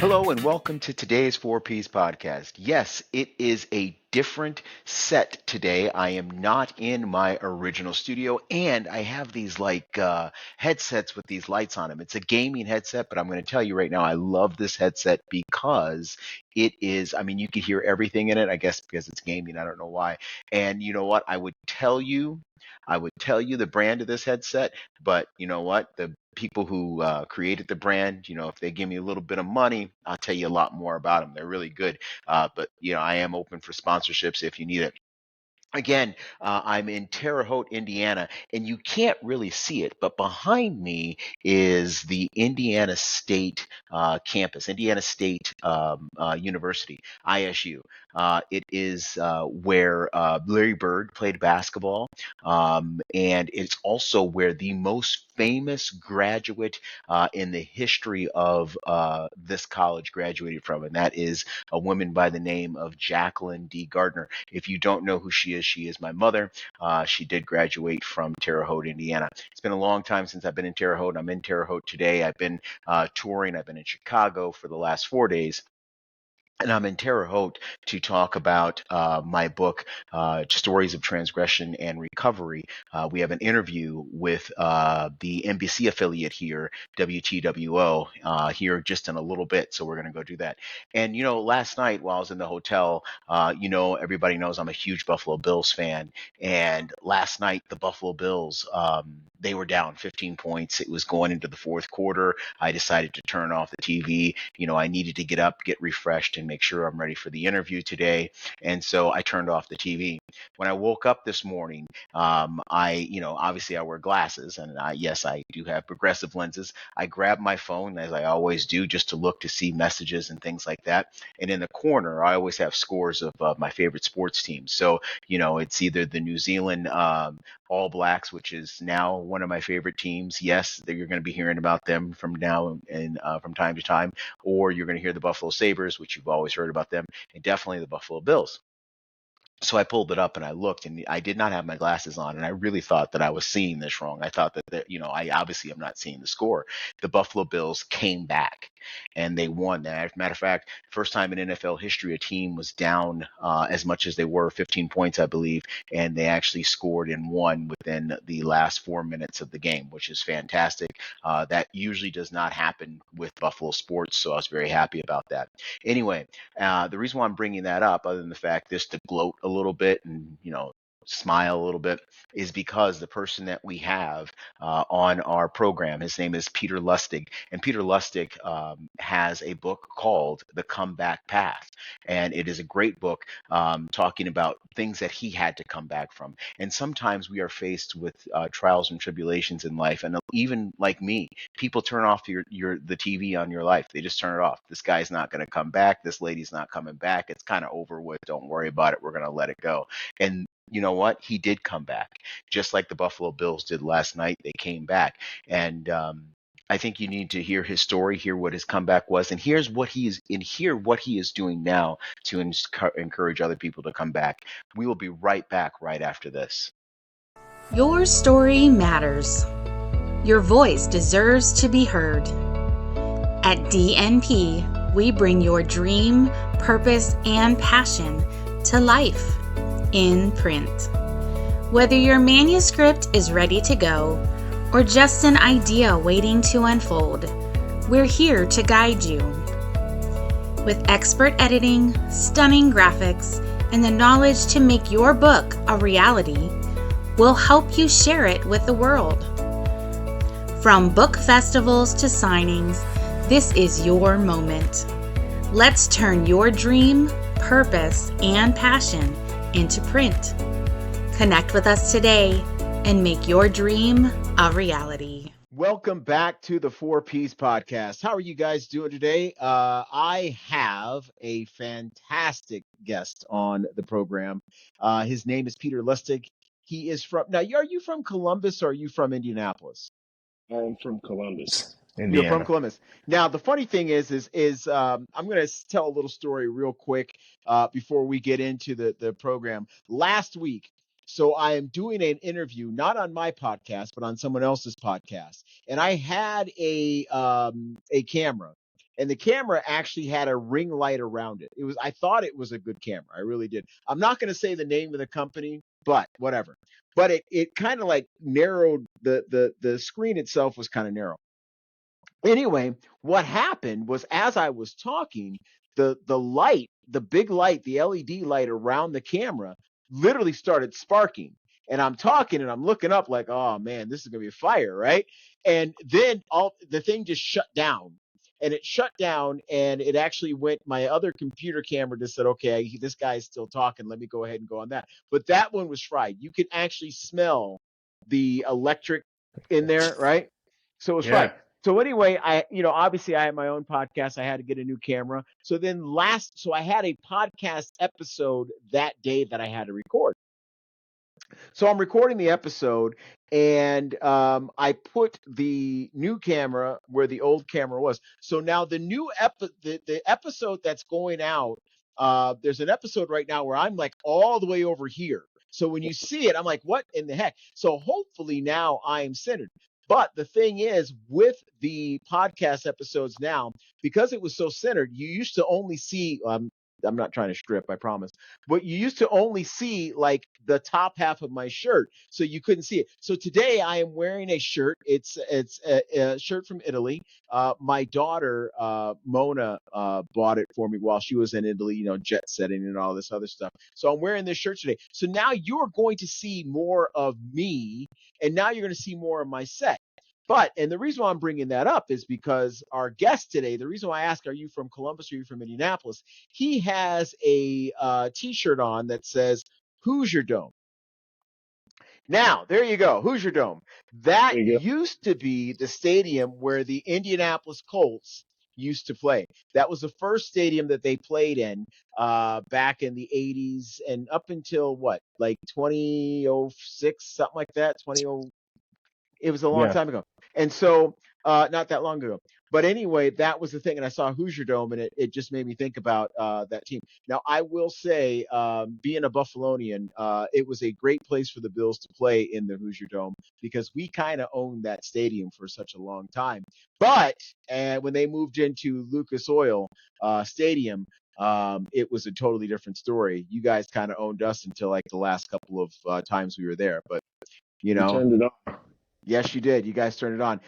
Hello and welcome to today's Four Ps podcast. Yes, it is a different set today. I am not in my original studio and I have these headsets with these lights on them. It's a gaming headset, but I'm going to tell you right now, I love this headset because it is, I mean, you can hear everything in it, I guess because it's gaming. I don't know why. And you know what? I would tell you the brand of this headset, but you know what? The people who created the brand, if they give me a little bit of money, I'll tell you a lot more about them. They're really good. But I am open for sponsorships if you need it. Again, I'm in Terre Haute, Indiana, and you can't really see it, but behind me is the Indiana State campus, Indiana State University, ISU. It is where Larry Bird played basketball, and it's also where the most famous graduate in the history of this college graduated from, and that is a woman by the name of Jacqueline D. Gardner. If you don't know who she is my mother. She did graduate from Terre Haute, Indiana. It's been a long time since I've been in Terre Haute. I'm in Terre Haute today. I've been touring. I've been in Chicago for the last 4 days. And I'm in Terre Haute to talk about my book, Stories of Transgression and Recovery. We have an interview with the NBC affiliate here, WTWO, here just in a little bit. So we're going to go do that. And, last night while I was in the hotel, everybody knows I'm a huge Buffalo Bills fan. And last night, the Buffalo Bills, they were down 15 points. It was going into the fourth quarter. I decided to turn off the TV. I needed to get up, get refreshed, and make sure I'm ready for the interview today. And so I turned off the TV. When I woke up this morning, obviously I wear glasses, and yes, I do have progressive lenses. I grabbed my phone, as I always do, just to look to see messages and things like that. And in the corner, I always have scores of my favorite sports teams. So, it's either the New Zealand All Blacks, which is now one of my favorite teams. Yes, you're going to be hearing about them from now and from time to time, or you're going to hear the Buffalo Sabres, which you've always heard about them, and definitely the Buffalo Bills. So I pulled it up and I looked, and I did not have my glasses on, and I really thought that I was seeing this wrong. I thought I obviously am not seeing the score. The Buffalo Bills came back and they won. As a matter of fact, first time in NFL history a team was down as much as they were, 15 points, I believe, and they actually scored and won within the last 4 minutes of the game, which is fantastic. That usually does not happen with Buffalo sports, so I was very happy about that. Anyway, the reason why I'm bringing that up, other than the fact just to gloat a little bit and smile a little bit, is because the person that we have on our program, his name is Peter Lustig, and Peter Lustig has a book called The Comeback Path, and it is a great book talking about things that he had to come back from. And sometimes we are faced with trials and tribulations in life, and even like me, people turn off the TV on your life. They just turn it off. This guy's not going to come back. This lady's not coming back. It's kind of over with. Don't worry about it. We're going to let it go. And you know what? He did come back, just like the Buffalo Bills did last night. They came back, and I think you need to hear his story, hear what his comeback was, and hear what he is doing now to encourage other people to come back. We will be right back right after this. Your story matters. Your voice deserves to be heard. At DNP, we bring your dream, purpose, and passion to life in print. Whether your manuscript is ready to go or just an idea waiting to unfold, we're here to guide you. With expert editing, stunning graphics, and the knowledge to make your book a reality, we'll help you share it with the world. From book festivals to signings, this is your moment. Let's turn your dream, purpose, and passion into print. Connect with us today and make your dream a reality. Welcome back to the Four Ps podcast. How are you guys doing today? I have a fantastic guest on the program. His name is Peter Lustig. He is from, now, are you from Columbus or are you from Indianapolis? I'm from Columbus, You're from Indiana. Columbus. Now, the funny thing is I'm going to tell a little story real quick before we get into the program. Last week, so I am doing an interview, not on my podcast, but on someone else's podcast, and I had a camera, and the camera actually had a ring light around it. I thought it was a good camera. I really did. I'm not going to say the name of the company, but whatever. But it kind of like narrowed the screen itself was kind of narrow. Anyway, what happened was as I was talking, the light, the big light, the LED light around the camera literally started sparking. And I'm talking and I'm looking up like, oh man, this is gonna be a fire, right? And then the thing just shut down. And it shut down and it actually went, my other computer camera just said, okay, this guy's still talking. Let me go ahead and go on that. But that one was fried. You could actually smell the electric in there, right? So it was fried. Yeah. So anyway, obviously I had my own podcast. I had to get a new camera. So I had a podcast episode that day that I had to record. So I'm recording the episode, and I put the new camera where the old camera was. So now the new the episode that's going out, there's an episode right now where I'm like all the way over here. So when you see it, I'm like, what in the heck? So hopefully now I am centered. But the thing is, with the podcast episodes now, because it was so centered, you used to only see, I'm not trying to strip, I promise. But you used to only see like the top half of my shirt, so you couldn't see it. So today I am wearing a shirt. It's a shirt from Italy. My daughter Mona bought it for me while she was in Italy, jet setting and all this other stuff. So I'm wearing this shirt today. So now you're going to see more of me, and now you're going to see more of my set. And the reason why I'm bringing that up is because our guest today, the reason why I ask, are you from Columbus or are you from Indianapolis? He has a T-shirt on that says Hoosier Dome. Now, there you go, Hoosier Dome. That used to be the stadium where the Indianapolis Colts used to play. That was the first stadium that they played in back in the 80s and up until like 2006, something like that, 20. It was a long Yeah. time ago. And so, not that long ago. But anyway, that was the thing. And I saw Hoosier Dome, and it just made me think about that team. Now, I will say, being a Buffalonian, it was a great place for the Bills to play in the Hoosier Dome because we kind of owned that stadium for such a long time. But when they moved into Lucas Oil Stadium, it was a totally different story. You guys kind of owned us until like the last couple of times we were there. But, We turned it on. Yes, you did. You guys turned it on.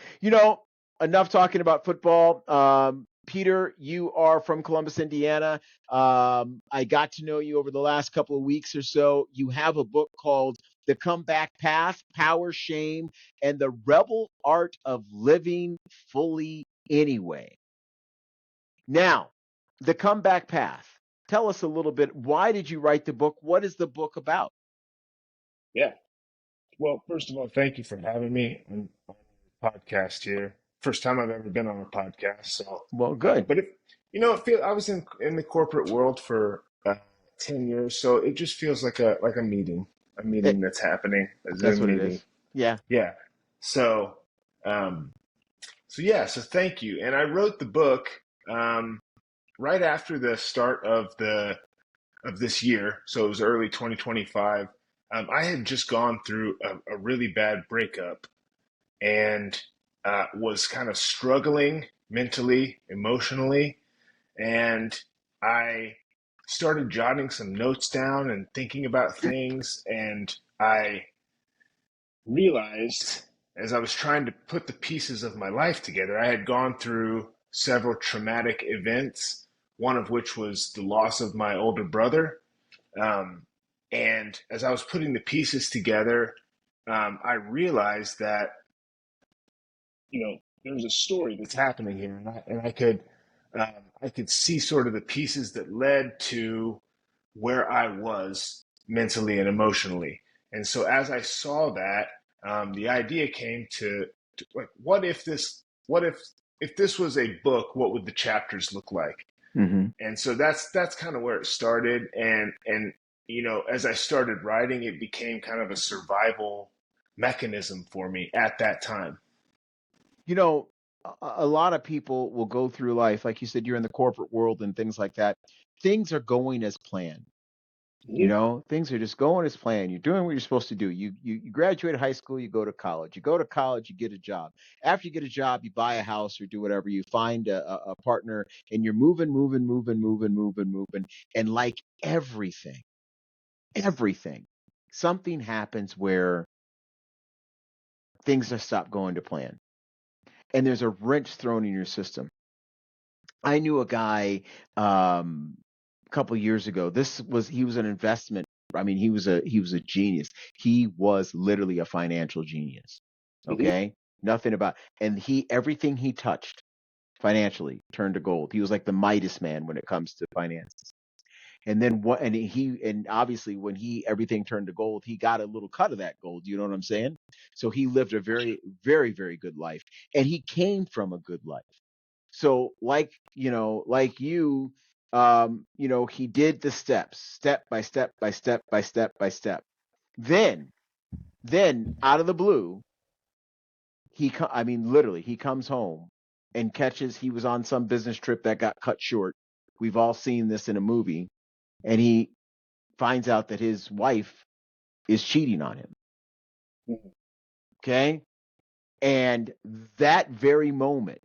Enough talking about football. Peter, you are from Columbus, Indiana. I got to know you over the last couple of weeks or so. You have a book called The Comeback Path, Power, Shame, and the Rebel Art of Living Fully Anyway. Now, The Comeback Path. Tell us a little bit. Why did you write the book? What is the book about? Yeah. Well, first of all, thank you for having me on the podcast here. First time I've ever been on a podcast. So, Well, good. but I was in the corporate world for 10 years, so it just feels like a meeting, that's happening, a That's Zoom what it meeting. is. Yeah. Yeah. So, so thank you. And I wrote the book right after the start of this year. So it was early 2025. I had just gone through a really bad breakup and was kind of struggling mentally, emotionally. And I started jotting some notes down and thinking about things. And I realized as I was trying to put the pieces of my life together, I had gone through several traumatic events, one of which was the loss of my older brother. And as I was putting the pieces together, I realized that, there's a story that's happening here, and I could see sort of the pieces that led to where I was mentally and emotionally. And so as I saw that, the idea came to like, if this was a book, what would the chapters look like? Mm-hmm. And so that's kind of where it started. And as I started writing, it became kind of a survival mechanism for me at that time. A lot of people will go through life, like you said, you're in the corporate world and things like that. Things are going as planned. You know, things are just going as planned. You're doing what you're supposed to do. You graduate high school, you go to college. You go to college, you get a job. After you get a job, you buy a house or do whatever. You find a partner, and you're moving. And like everything, something happens where things just stop going to plan. And there's a wrench thrown in your system. I knew a guy a couple years ago. He was an investment. I mean, he was a genius. He was literally a financial genius. Okay, nothing about, and he everything he touched financially turned to gold. He was like the Midas man when it comes to finances. And then what? And obviously when he everything turned to gold, he got a little cut of that gold. You know what I'm saying? So he lived a very good life, and he came from a good life. So like you, he did the steps, step by step by step by step by step. Then, out of the blue, I mean, literally, he comes home and catches. He was on some business trip that got cut short. We've all seen this in a movie, and he finds out that his wife is cheating on him. Okay, and that very moment,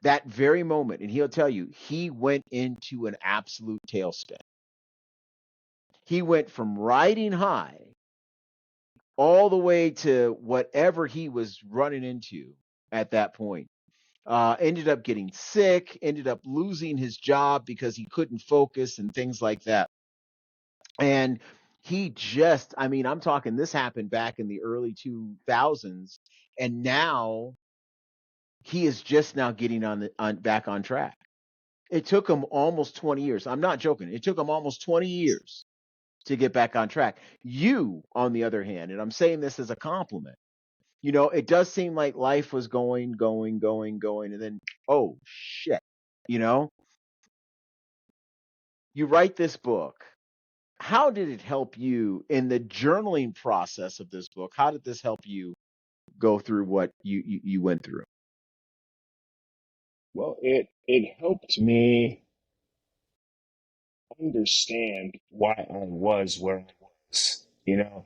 and he'll tell you, he went into an absolute tailspin. He went from riding high all the way to whatever he was running into at that point. Ended up getting sick, ended up losing his job because he couldn't focus and things like that. And I mean, I'm talking, this happened back in the early 2000s, and now he is just now getting back on track. It took him almost 20 years. I'm not joking. It took him almost 20 years to get back on track. You, on the other hand, and I'm saying this as a compliment, it does seem like life was going, and then, oh shit, you know, you write this book. How did it help you in the journaling process of this book? How did this help you go through what you went through? Well, it helped me understand why I was where I was. I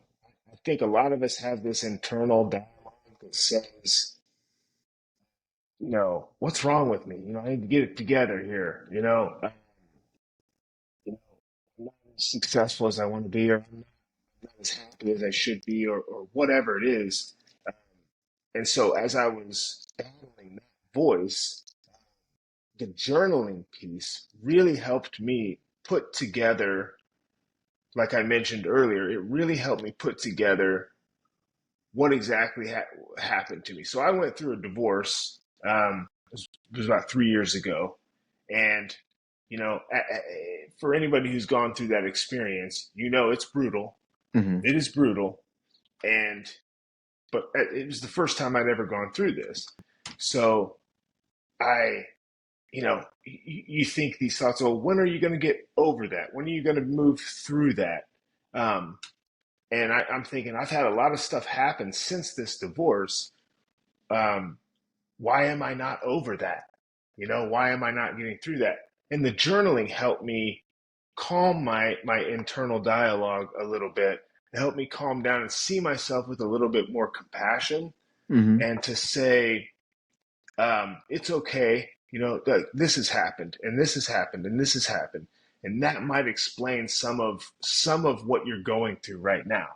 think a lot of us have this internal dialogue that says, what's wrong with me? I need to get it together here. You know, I'm not as successful as I want to be, or I'm not as happy as I should be, or whatever it is. Um, and so as I was battling that voice, the journaling piece really helped me put together, like I mentioned earlier, it really helped me put together what exactly happened to me. So I went through a divorce. It was about 3 years ago. And, for anybody who's gone through that experience, it's brutal. Mm-hmm. It is brutal. But it was the first time I'd ever gone through this. So you think these thoughts, oh, when are you going to get over that? When are you going to move through that? And I'm thinking, I've had a lot of stuff happen since this divorce. Why am I not over that? Why am I not getting through that? And the journaling helped me calm my internal dialogue a little bit. It helped me calm down and see myself with a little bit more compassion, Mm-hmm. and to say, it's okay. This has happened, and this has happened, and this has happened, and that might explain some of what you're going through right now.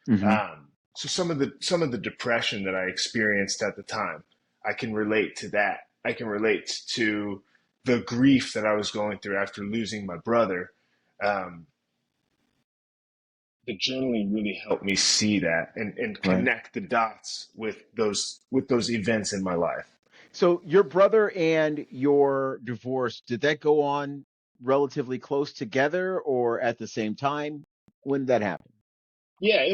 Mm-hmm. So some of the depression that I experienced at the time, I can relate to that. I can relate to the grief that I was going through after losing my brother. The journaling really helped me see that and connect the dots with those events in my life. So your brother and your divorce, did that go on relatively close together or at the same time? When did that happen? Yeah,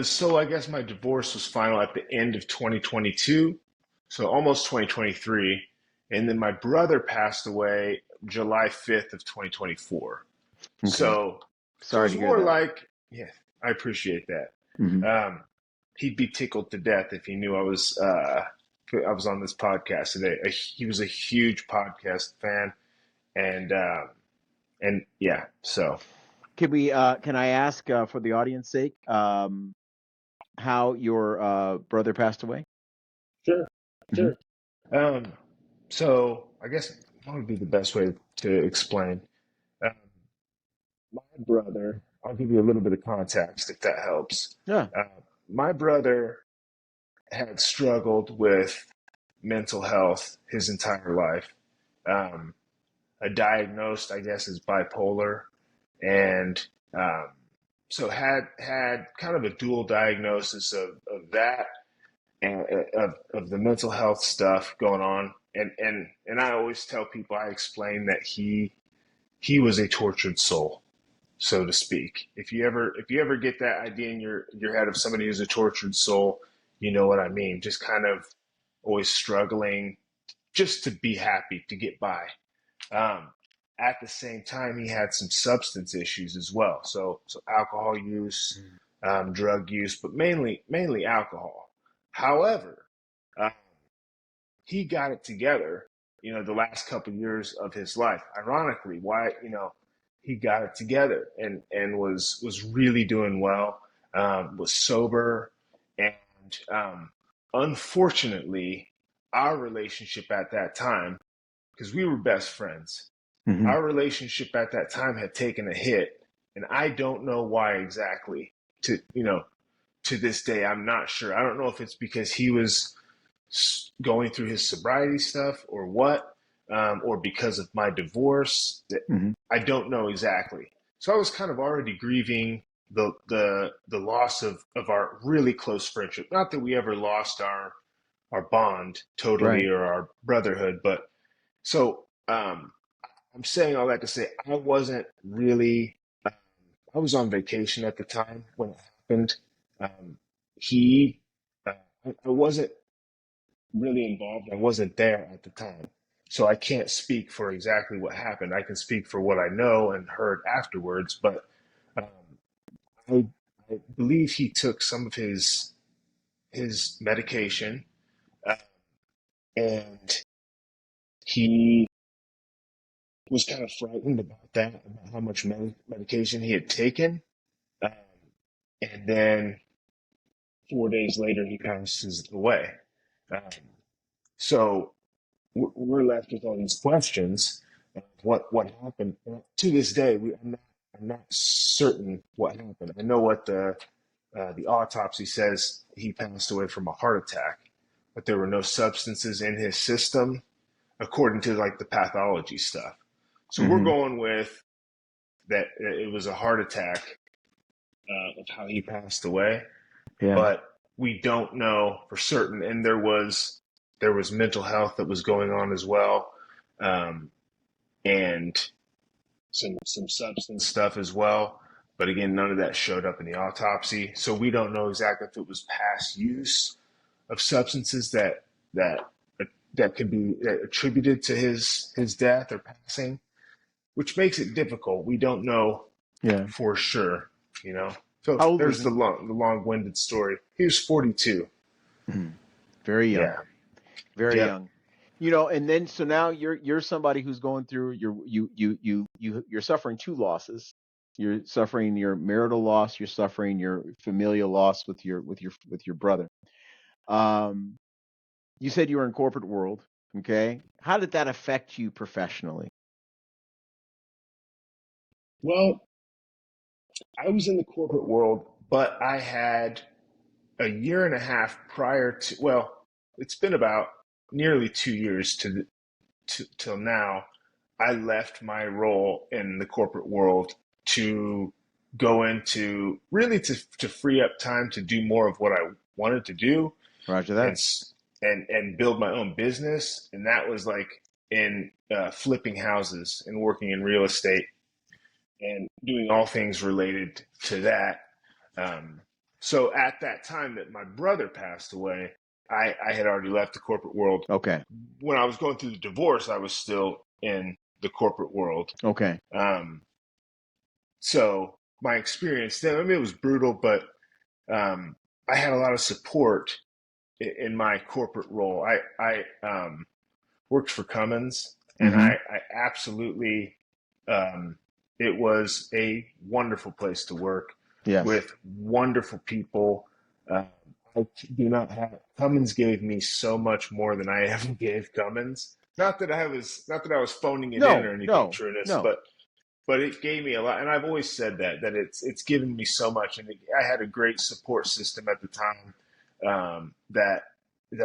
so I guess my divorce was final at the end of 2022, so almost 2023. And then my brother passed away July 5th of 2024. Okay. So it Sorry was to hear more that. like, yeah, I appreciate that. Mm-hmm. He'd be tickled to death if he knew I was on this podcast today. He was a huge podcast fan, and And yeah, so Can I ask, for the audience sake, how your brother passed away? sure, Hmm. sure. Um, so I guess what would be the best way to explain? Um, my brother, I'll give you a little bit of context if that helps. Yeah. Uh, my brother had struggled with mental health his entire life. Um, diagnosed, I guess, as bipolar, and um, so had kind of a dual diagnosis of that and of the mental health stuff going on. And I always tell people, I explain that he was a tortured soul, so to speak. If you ever get that idea in your head of somebody who's a tortured soul, you know what I mean. Just kind of always struggling just to be happy, to get by. Um, at the same time, he had some substance issues as well. So alcohol use, drug use, but mainly alcohol. However, uh, he got it together. The last couple of years of his life. Ironically, why he got it together and was really doing well. Was sober, and unfortunately, our relationship at that time, because we were best friends, Hmm. our relationship at that time had taken a hit, and I don't know why exactly. To this day, I'm not sure. I don't know if it's because he was going through his sobriety stuff or what, or because of my divorce. Hmm. I don't know exactly. So I was kind of already grieving the loss of our really close friendship. Not that we ever lost our bond totally Right. or our brotherhood, but so I'm saying all that to say I wasn't really. I was on vacation at the time when it happened. Um, he, I wasn't really involved. I wasn't there at the time, so I can't speak for exactly what happened. I can speak for what I know and heard afterwards. But um, I, I believe he took some of his medication, uh, and he was kind of frightened about that, about how much medication he had taken. Um, and then 4 days later, he passes away. Um, so we're left with all these questions of what happened. And to this day, I'm not certain what happened. I know what the autopsy says. He passed away from a heart attack, but there were no substances in his system, according to like the pathology stuff. So we're Hmm. going with that it was a heart attack of how he passed away, Yeah. but we don't know for certain. And there was mental health that was going on as well, um, and some substance stuff as well. But again, none of that showed up in the autopsy, so we don't know exactly if it was past use of substances that could be attributed to his death or passing, which makes it difficult. We don't know Yeah. for sure, you know. So How old was there's he? the long-winded story. He was 42. Mhm. Very young. Yeah. Very Yep. young. And then so now you're somebody who's going through you're suffering two losses. You're suffering your marital loss, you're suffering your familial loss with your brother. Um you said you were in corporate world, okay? How did that affect you professionally? Well, I was in the corporate world, but I had a year and a half prior to, well, it's been about nearly 2 years till now. I left my role in the corporate world to go into really to free up time to do more of what I wanted to do, Roger and that. and build my own business. And that was like in flipping houses and working in real estate and doing all things related to that. Um, so at that time that my brother passed away, I had already left the corporate world. Okay. When I was going through the divorce, I was still in the corporate world. Okay. Um, so my experience then, I mean, it was brutal, but um, I had a lot of support in my corporate role. I worked for Cummins, and Mhm. I absolutely um, it was a wonderful place to work Yes. with wonderful people. Uh, I do not have Cummins gave me so much more than I ever gave Cummins. Not that I was phoning it in No, or anything, no, Trunnis, no. but it gave me a lot, and I've always said that it's given me so much, and I had a great support system at the time, that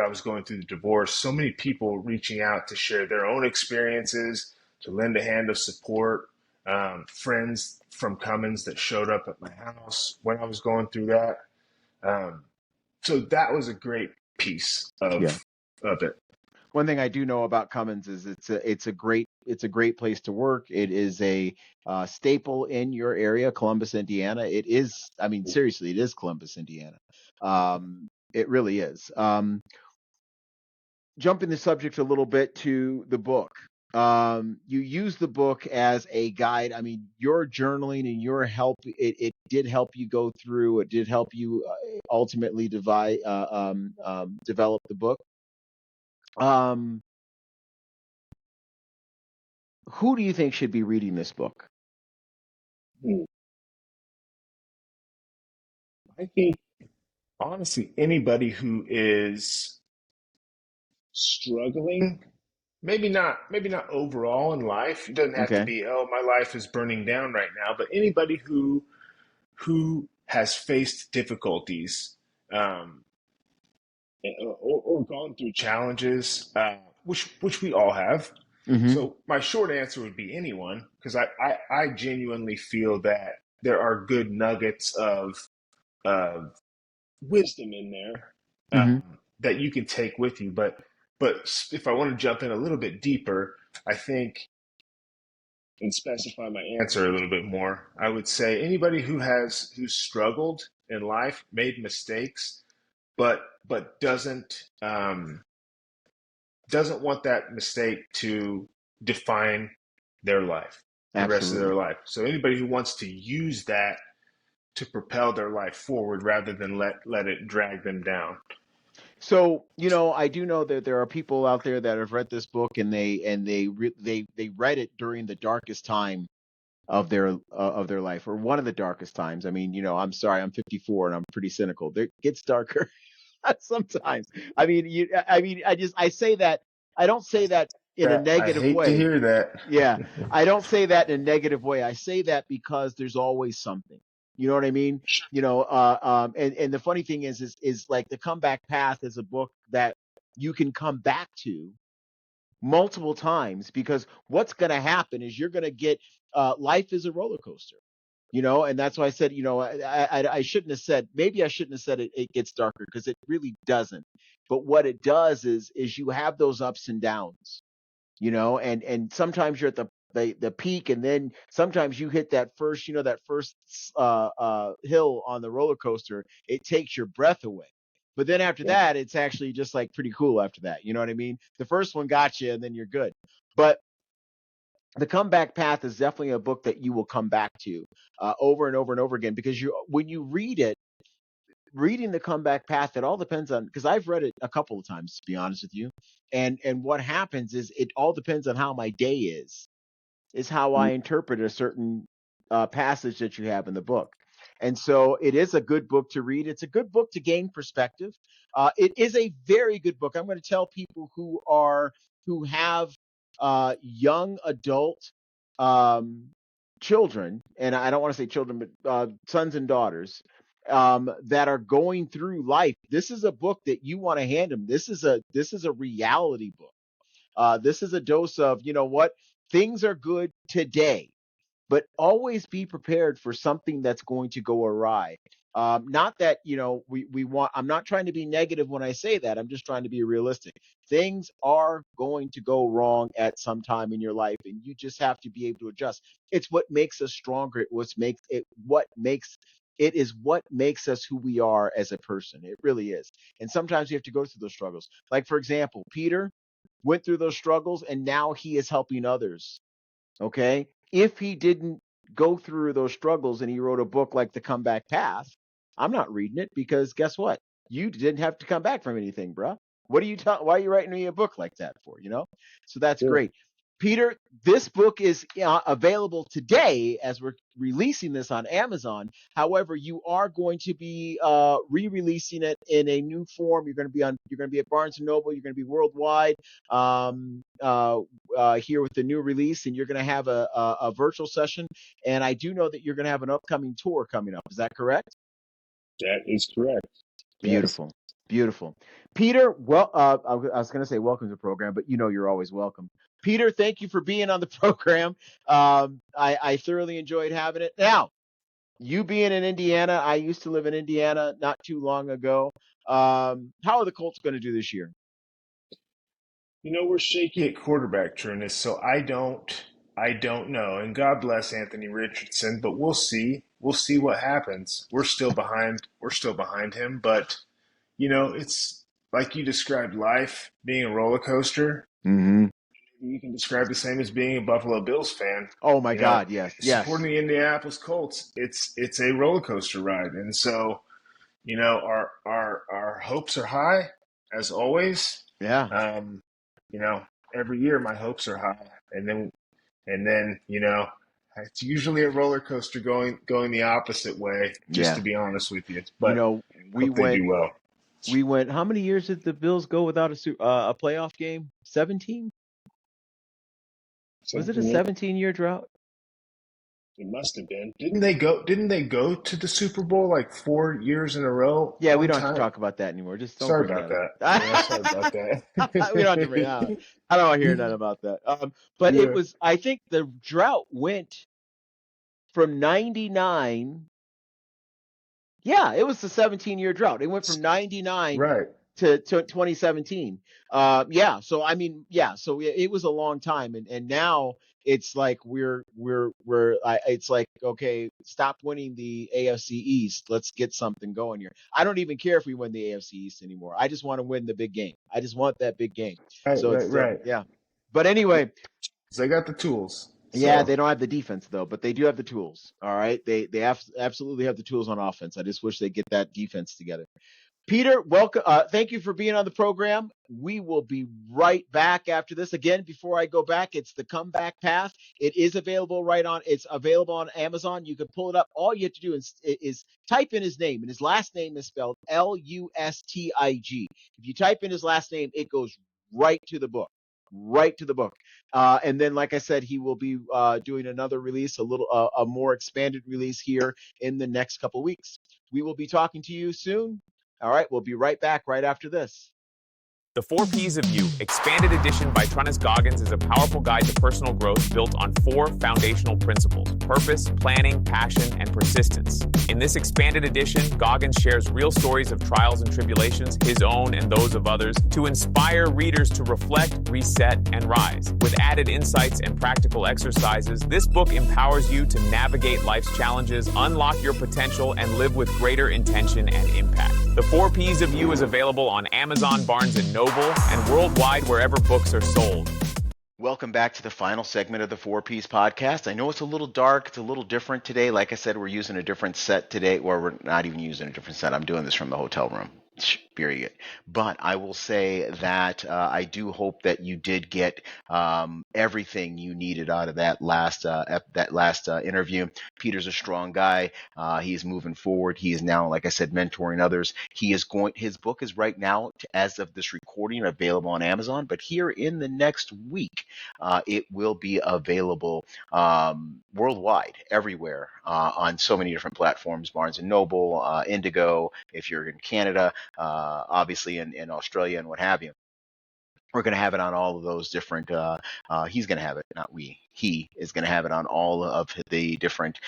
I was going through the divorce. So many people reaching out to share their own experiences, to lend a hand of support. Friends from Cummins that showed up at my house when I was going through that. Um, so that was a great piece Yeah. of it. One thing I do know about Cummins is it's a great place to work. It is a staple in your area, Columbus, Indiana. It is, I mean, seriously, it is Columbus, Indiana. It really is. Jumping the subject a little bit to the book. You use the book as a guide. I mean, your journaling and your help, it did help you go through. It did help you ultimately develop the book. Um, who do you think should be reading this book? I think honestly, anybody who is struggling, maybe not overall in life. It doesn't have to Okay. be, oh, my life is burning down right now, but anybody who has faced difficulties, um, or gone through challenges, which we all have. Mm-hmm. So my short answer would be anyone, because I genuinely feel that there are good nuggets of wisdom in there, Mm-hmm. that you can take with you. But if I want to jump in a little bit deeper, I think, and specify my answer a little bit more, I would say anybody who's struggled in life, made mistakes, but doesn't want that mistake to define their life, the rest of their Absolutely. life. So anybody who wants to use that to propel their life forward rather than let it drag them down. So, I do know that there are people out there that have read this book and they read it during the darkest time of their life, or one of the darkest times. I mean, I'm sorry, I'm 54 and I'm pretty cynical. It gets darker sometimes. I mean, I say that. I don't say that in a That I negative hate to way. hear that. Yeah, I don't say that in a negative way. I say that because there's always something. You know what I mean? And the funny thing is like the comeback path is a book that you can come back to multiple times, because what's going to happen is you're going to get life is a roller coaster. And that's why I said, I shouldn't have said, maybe I shouldn't have said it gets darker, because it really doesn't. But what it does is you have those ups and downs, and sometimes you're at the peak, and then sometimes you hit that first hill on the roller coaster. It takes your breath away. But then after Yeah. that, it's actually just like pretty cool after that. You know what I mean? The first one got you, and then you're good. But the comeback path is definitely a book that you will come back to over and over and over again, because when you read it, reading the comeback path, it all depends on, because I've read it a couple of times, to be honest with you. And what happens is it all depends on how my day is how I interpret a certain passage that you have in the book. And so it is a good book to read. It's a good book to gain perspective. It is a very good book. I'm going to tell people who have young adult um, children, and I don't want to say children, but sons and daughters that are going through life. This is a book that you want to hand them. This is a reality book. This is a dose of, what, things are good today, but always be prepared for something that's going to go awry. Not that, we want, I'm not trying to be negative when I say that. I'm just trying to be realistic. Things are going to go wrong at some time in your life, and you just have to be able to adjust. It's what makes us stronger. It is what makes us who we are as a person. It really is. And sometimes you have to go through those struggles. Like, for example, Peter went through those struggles, and now he is helping others. Okay. If he didn't go through those struggles and he wrote a book like The Comeback Path, I'm not reading it, because guess what? You didn't have to come back from anything, bruh. Why are you writing me a book like that for? So that's Sure. great. Peter, this book is available today as we're releasing this on Amazon. However, you are going to be re-releasing it in a new form. You're going to be at Barnes and Noble. You're going to be worldwide here with the new release, and you're going to have a virtual session. And I do know that you're going to have an upcoming tour coming up. Is that correct? That is correct. Beautiful. Yes. Beautiful. Peter, well, I was going to say welcome to the program, but you're always welcome. Peter, thank you for being on the program. I thoroughly enjoyed having it. Now, you being in Indiana, I used to live in Indiana not too long ago. How are the Colts going to do this year? We're shaky at quarterback, Trunnis, so I don't know. And God bless Anthony Richardson, but we'll see. We'll see what happens. We're still behind. We're still behind him, but it's like you described life being a roller coaster. Mm-hmm. You can describe the same as being a Buffalo Bills fan. Oh my God, yes. Supporting the Indianapolis Colts, it's a roller coaster ride, and so our hopes are high as always. Yeah. Every year my hopes are high, and then it's usually a roller coaster going the opposite way. Just to be honest with you, but we hope they do well. We went. How many years did the Bills go without a playoff game? 17. Was it a 17-year drought? It must have been. Didn't they go to the Super Bowl like 4 years in a row? Yeah, we don't have to talk about that anymore. Just don't sorry bring about that. Yeah, sorry about that. We don't have to bring that up. I don't want to hear that about that. But it was. I think the drought went from 99. Yeah, it was the 17-year drought. It went from 99 to 2017. Yeah. So I mean, yeah. So it was a long time, and now it's like it's like, okay, stop winning the AFC East. Let's get something going here. I don't even care if we win the AFC East anymore. I just want to win the big game. I just want that big game. Right. Yeah. But anyway, they got the tools. Yeah, they don't have the defense though, but they do have the tools. All right, they absolutely have the tools on offense. I just wish they get that defense together. Peter, welcome. Thank you for being on the program. We will be right back after this. Again, before I go back, it's the Comeback Path. It is available It's available on Amazon. You can pull it up. All you have to do is type in his name, and his last name is spelled Lustig. If you type in his last name, it goes right to the book. And then, like I said, he will be doing another release, a more expanded release here in the next couple of weeks. We will be talking to you soon. All right, we'll be right back right after this. The 4 Ps of You, Expanded Edition by Trunnis Goggins, is a powerful guide to personal growth built on 4 foundational principles: purpose, planning, passion, and persistence. In this expanded edition, Goggins shares real stories of trials and tribulations, his own and those of others, to inspire readers to reflect, reset, and rise. With added insights and practical exercises, this book empowers you to navigate life's challenges, unlock your potential, and live with greater intention and impact. The 4 Ps of You is available on Amazon, Barnes & Noble, and worldwide wherever books are sold. Welcome back to the final segment of the 4 Ps podcast. I know it's a little dark. It's a little different today. Like I said, we're using a different set today, or we're not even using a different set. I'm doing this from the hotel room. Period. But I will say that I do hope that you did get everything you needed out of that last interview. Peter's a strong guy. He's moving forward. He is now, like I said, mentoring others. His book is right now, as of this recording, available on Amazon. But here in the next week, it will be available worldwide, everywhere, on so many different platforms: Barnes and Noble, Indigo. If you're in Canada. Obviously in Australia and what have you. We're going to have it on all of those different, he's going to have it, not we. He is going to have it on all of the different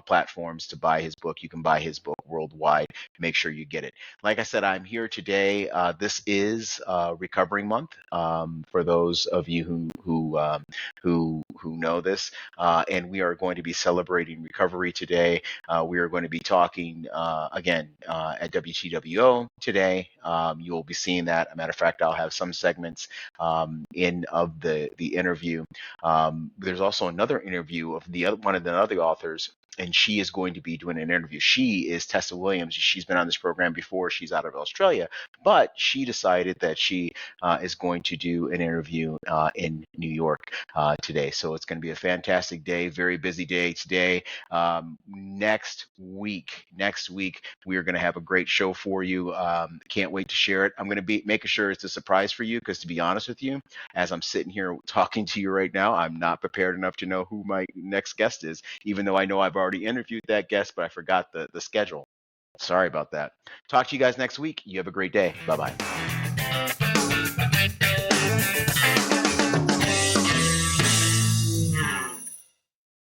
platforms to buy his book. You can buy his book worldwide. Make sure you get it. Like I said, I'm here today. This is Recovering Month for those of you who know this, and we are going to be celebrating recovery today. We are going to be talking again at WTWO today. You will be seeing that. As a matter of fact, I'll have some segments in the interview. There's also another interview of one of the other authors and she is going to be doing an interview. She is Tessa Williams. She's been on this program before. She's out of Australia, but she decided that she is going to do an interview in New York today. So it's going to be a fantastic day, very busy day today. Next week, we are going to have a great show for you. Can't wait to share it. I'm going to be making sure it's a surprise for you because, to be honest with you, as I'm sitting here talking to you right now, I'm not prepared enough to know who my next guest is, even though I know I've already interviewed that guest, but I forgot the schedule. Sorry about that. Talk to you guys next week. You have a great day. Bye-bye.